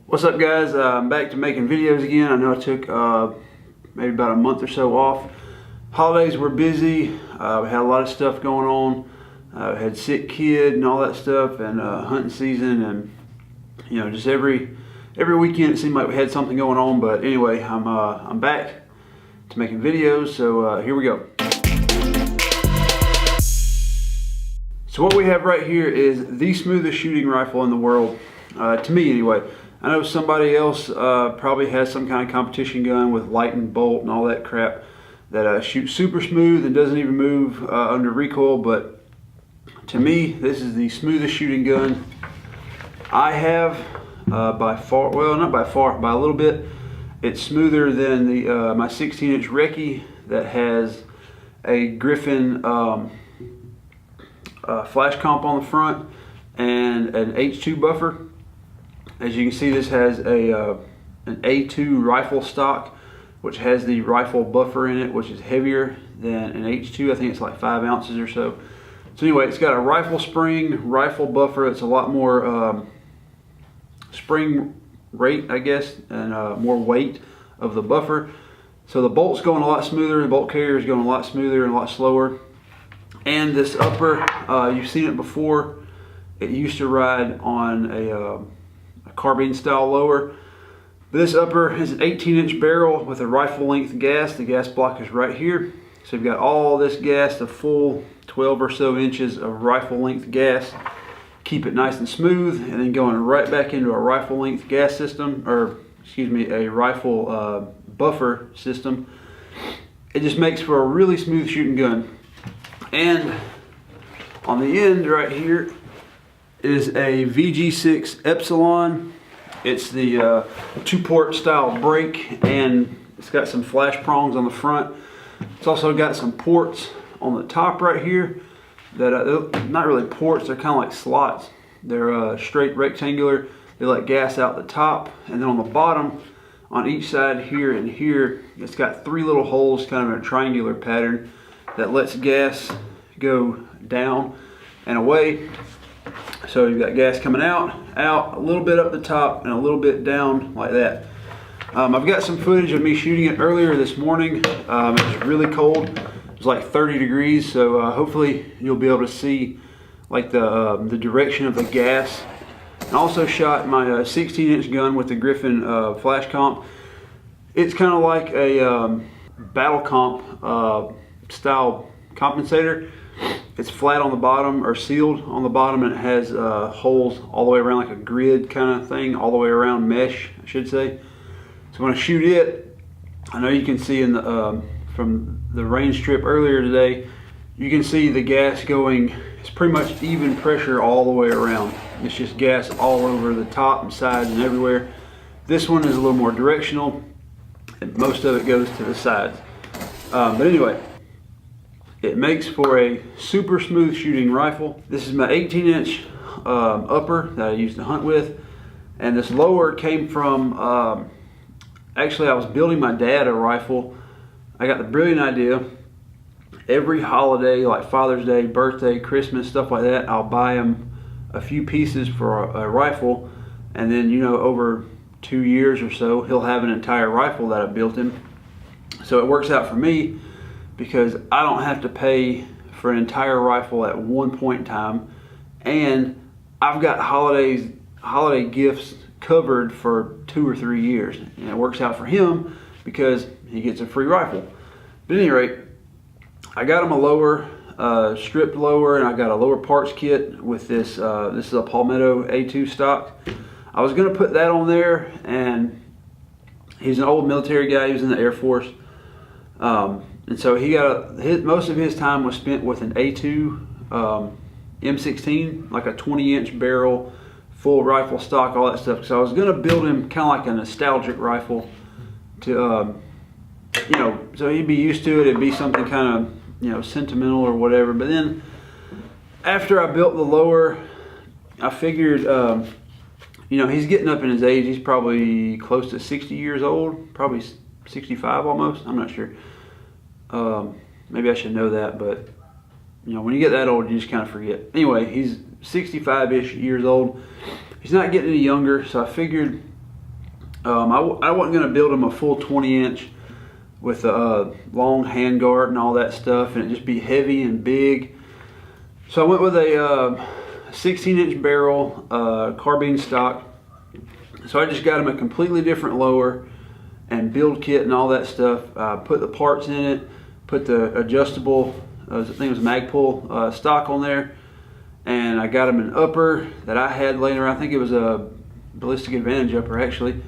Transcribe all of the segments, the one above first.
What's up, guys? I'm back to making videos again. I know I took maybe about a month or so off. Holidays were busy. We had a lot of stuff going on. We had sick kid and all that stuff, and hunting season, and just every weekend it seemed like we had something going on. But anyway, I'm back to making videos, so here we go. So what we have right here is the smoothest shooting rifle in the world, to me anyway. I know somebody else probably has some kind of competition gun with light and bolt and all that crap that shoots super smooth and doesn't even move under recoil, but to me this is the smoothest shooting gun I have by far. Well, not by far, by a little bit. It's smoother than the my 16-inch Recce that has a Griffin flash comp on the front and an H2 buffer. As you can see, this has an A2 rifle stock, which has the rifle buffer in it, which is heavier than an H2. I think it's like 5 ounces or so. So anyway, it's got a rifle spring, rifle buffer. It's a lot more spring rate, I guess, and more weight of the buffer. So the bolt's going a lot smoother. The bolt carrier is going a lot smoother and a lot slower. And this upper, you've seen it before. It used to ride on a carbine style lower. This upper is an 18-inch barrel with a rifle length gas. The gas block is right here. So you've got all this gas, the full 12 or so inches of rifle length gas. Keep it nice and smooth, and then going right back into a rifle length gas system, or excuse me, a rifle buffer system. It just makes for a really smooth shooting gun. And on the end right here is a VG6 Epsilon. It's the 2-port style brake, and it's got some flash prongs on the front. It's also got some ports on the top right here that they're not really ports, they're kind of like slots. They're straight rectangular. They let gas out the top, and then on the bottom on each side here and here, it's got 3 little holes kind of in a triangular pattern that lets gas go down and away. So you've got gas coming out, a little bit up the top, and a little bit down like that. I've got some footage of me shooting it earlier this morning. It was really cold. It was like 30 degrees, so hopefully you'll be able to see like the direction of the gas. I also shot my 16-inch gun with the Griffin flash comp. It's kind of like a battle comp style compensator. It's flat on the bottom, or sealed on the bottom, and it has holes all the way around, like a grid kind of thing, all the way around, mesh I should say. So when I shoot it, I know you can see in the from the range trip earlier today, you can see the gas going. It's pretty much even pressure all the way around. It's just gas all over the top and sides and everywhere. This one is a little more directional, and most of it goes to the sides. But anyway, it makes for a super smooth shooting rifle. This is my 18-inch upper that I used to hunt with, and this lower came from, actually I was building my dad a rifle. I got the brilliant idea, every holiday like Father's Day, birthday, Christmas, stuff like that, I'll buy him a few pieces for a rifle, and then over 2 years or so he'll have an entire rifle that I built him. So it works out for me, because I don't have to pay for an entire rifle at one point in time, and I've got holiday gifts covered for 2 or 3 years, and it works out for him because he gets a free rifle. But at any rate, I got him a lower, stripped lower, and I got a lower parts kit with this. This is a Palmetto A2 stock. I was going to put that on there, and he's an old military guy. He was in the Air Force. And so he got most of his time was spent with an A2 M16, like a 20-inch barrel, full rifle stock, all that stuff. So I was going to build him kind of like a nostalgic rifle to, so he'd be used to it. It'd be something kind of, sentimental or whatever. But then after I built the lower, I figured, he's getting up in his age. He's probably close to 60 years old, probably 65 almost. I'm not sure. Maybe I should know that, but when you get that old, you just kind of forget. Anyway, he's 65-ish years old. He's not getting any younger, so I figured I wasn't going to build him a full 20-inch with a long handguard and all that stuff, and it just be heavy and big. So I went with a 16-inch barrel carbine stock. So I just got him a completely different lower and build kit and all that stuff. Put the parts in it, put the adjustable, I think it was Magpul stock on there, and I got him an upper that I had laying around. I think it was a Ballistic Advantage upper actually.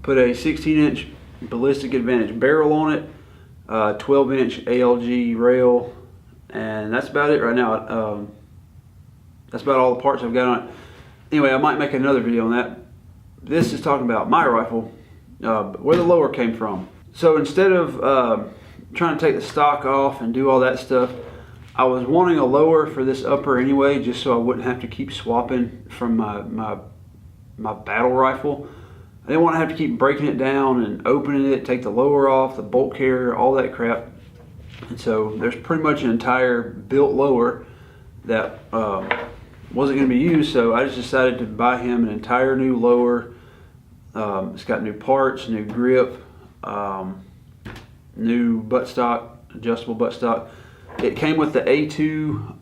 Put a 16-inch Ballistic Advantage barrel on it, 12-inch ALG rail, and that's about it right now. That's about all the parts I've got on it. Anyway, I might make another video on that. This is talking about my rifle, where the lower came from. So instead of trying to take the stock off and do all that stuff, I was wanting a lower for this upper anyway, just so I wouldn't have to keep swapping from my battle rifle. I didn't want to have to keep breaking it down and opening it, take the lower off, the bolt carrier, all that crap. And so there's pretty much an entire built lower that wasn't going to be used, so I just decided to buy him an entire new lower. It's got new parts, new grip, new buttstock, adjustable buttstock. It came with the A2,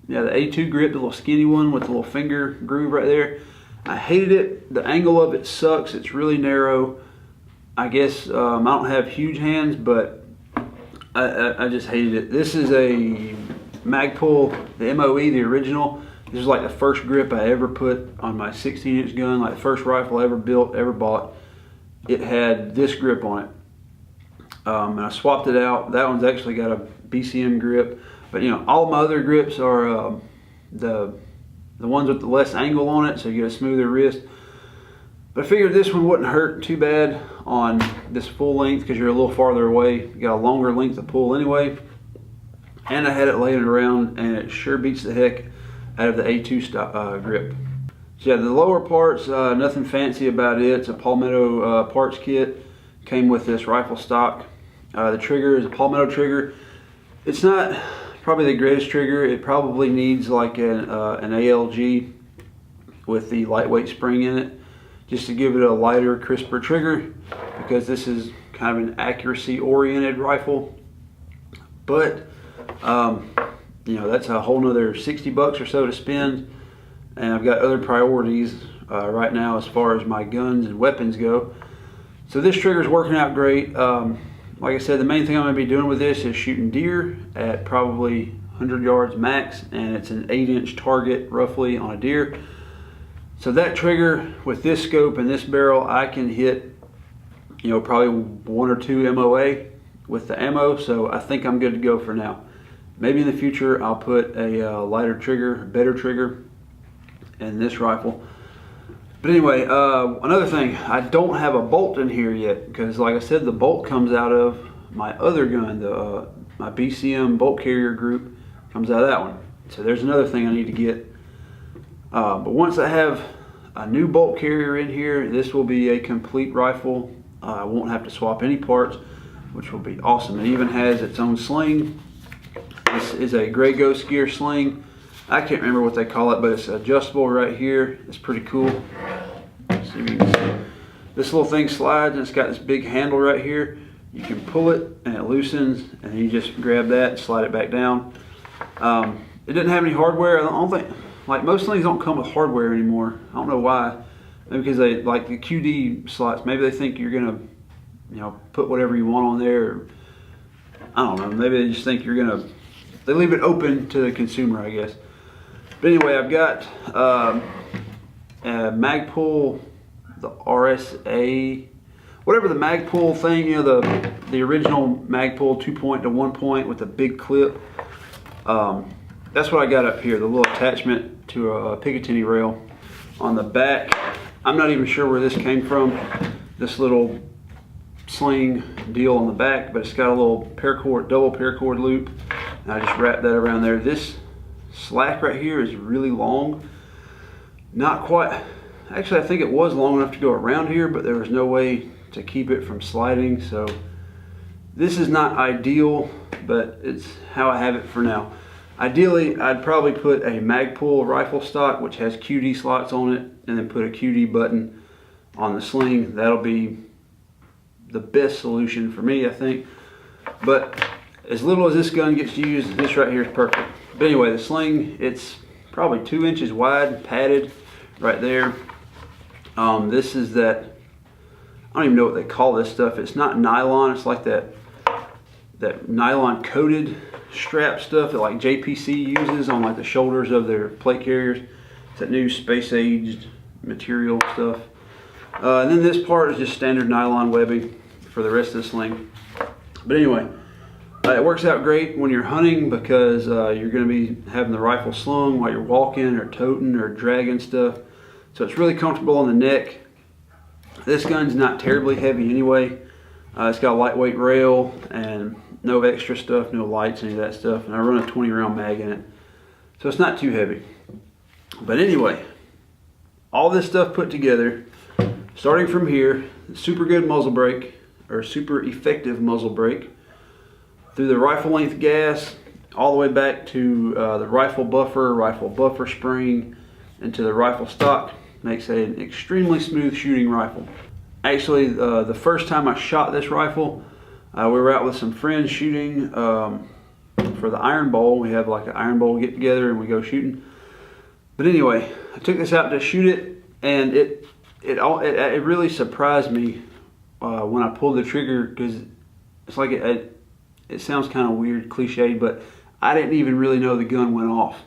the A2 grip, the little skinny one with the little finger groove right there. I hated it. The angle of it sucks. It's really narrow. I guess I don't have huge hands, but I just hated it. This is a Magpul, the MOE, the original. This is like the first grip I ever put on my 16-inch gun, like the first rifle I ever built, ever bought. It had this grip on it. And I swapped it out. That one's actually got a BCM grip. But you know, all my other grips are the ones with the less angle on it, so you get a smoother wrist. But I figured this one wouldn't hurt too bad on this full length because you're a little farther away. You got a longer length of pull anyway. And I had it laying around, and it sure beats the heck out of the A2 grip. So yeah, the lower parts, nothing fancy about it. It's a Palmetto parts kit. Came with this rifle stock. The trigger is a Palmetto trigger. It's not probably the greatest trigger. It probably needs like an ALG with the lightweight spring in it, just to give it a lighter, crisper trigger, because this is kind of an accuracy oriented rifle. But you know, that's a whole nother 60 bucks or so to spend, and I've got other priorities right now as far as my guns and weapons go. So this trigger is working out great. Like I said, the main thing I'm going to be doing with this is shooting deer at probably 100 yards max, and it's an 8-inch target roughly on a deer. So that trigger with this scope and this barrel, I can hit, you know, probably 1 or 2 MOA with the ammo. So I think I'm good to go for now. Maybe in the future I'll put a lighter trigger, a better trigger in this rifle. But anyway, another thing, I don't have a bolt in here yet, because like I said, the bolt comes out of my other gun, my BCM bolt carrier group comes out of that one. So there's another thing I need to get. But once I have a new bolt carrier in here, this will be a complete rifle. I won't have to swap any parts, which will be awesome. It even has its own sling. This is a Gray Ghost Gear sling. I can't remember what they call it, but it's adjustable right here. It's pretty cool. Let's see if you can see. This little thing slides, and it's got this big handle right here. You can pull it and it loosens, and you just grab that and slide it back down. It didn't have any hardware. I don't think, like most things don't come with hardware anymore. I don't know why. Maybe because they like the QD slots. Maybe they think you're gonna, you know, put whatever you want on there. Or, I don't know. Maybe they just think you're gonna. They leave it open to the consumer, I guess. But anyway, I've got a Magpul, the RSA, whatever the Magpul thing, you know, the original Magpul 2-point to 1-point with a big clip. That's what I got up here, the little attachment to a Picatinny rail. On the back, I'm not even sure where this came from, this little sling deal on the back, but it's got a little paracord, double paracord loop, and I just wrapped that around there. This slack right here is really long. Not quite, actually I think it was long enough to go around here, but there was no way to keep it from sliding. So this is not ideal, but it's how I have it for now. Ideally, I'd probably put a Magpul rifle stock, which has QD slots on it, and then put a QD button on the sling. That'll be the best solution for me, I think. But as little as this gun gets used, this right here is perfect. But anyway, the sling, it's probably 2 inches wide, padded right there. This is that, I don't even know what they call this stuff. It's not nylon, it's like that nylon coated strap stuff that like JPC uses on like the shoulders of their plate carriers. It's that new space aged material stuff. And then this part is just standard nylon webbing for the rest of the sling. But anyway, it works out great when you're hunting because you're going to be having the rifle slung while you're walking or toting or dragging stuff. So it's really comfortable on the neck. This gun's not terribly heavy anyway. It's got a lightweight rail and no extra stuff, no lights, any of that stuff. And I run a 20 round mag in it. So it's not too heavy. But anyway, all this stuff put together, starting from here, super good muzzle brake, or super effective muzzle brake, through the rifle length gas, all the way back to the rifle buffer spring, and to the rifle stock, makes it an extremely smooth shooting rifle. Actually, the first time I shot this rifle, we were out with some friends shooting for the Iron Bowl. We have like an Iron Bowl get together and we go shooting. But anyway, I took this out to shoot it, and it really surprised me when I pulled the trigger, because it's like it sounds kind of weird, cliche, but I didn't even really know the gun went off.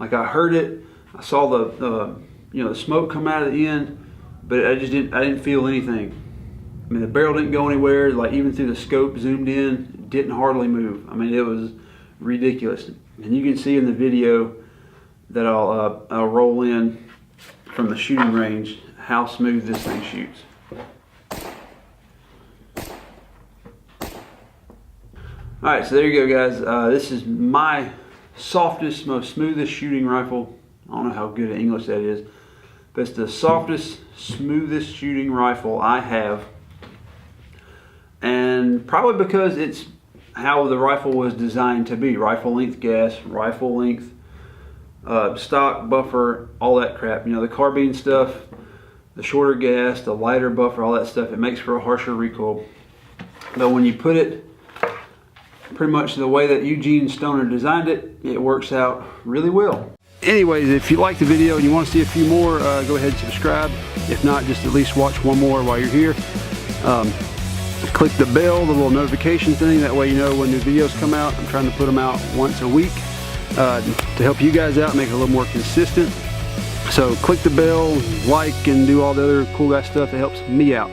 Like I heard it, I saw the smoke come out of the end, but I didn't feel anything. I mean, the barrel didn't go anywhere. Like even through the scope, zoomed in, it didn't hardly move. I mean, it was ridiculous. And you can see in the video that I'll roll in from the shooting range how smooth this thing shoots. Alright, so there you go, guys. This is my softest, most smoothest shooting rifle. I don't know how good in English that is, but it's the softest, smoothest shooting rifle I have. And probably because it's how the rifle was designed to be. Rifle length gas, rifle length stock, buffer, all that crap. You know, the carbine stuff, the shorter gas, the lighter buffer, all that stuff, it makes for a harsher recoil. But when you put it pretty much the way that Eugene Stoner designed it, it works out really well. Anyways, if you like the video and you want to see a few more, go ahead and subscribe. If not, just at least watch one more while you're here. Click the bell, the little notification thing, that way you know when new videos come out. I'm trying to put them out once a week to help you guys out, make it a little more consistent. So click the bell, like, and do all the other cool guy stuff that helps me out.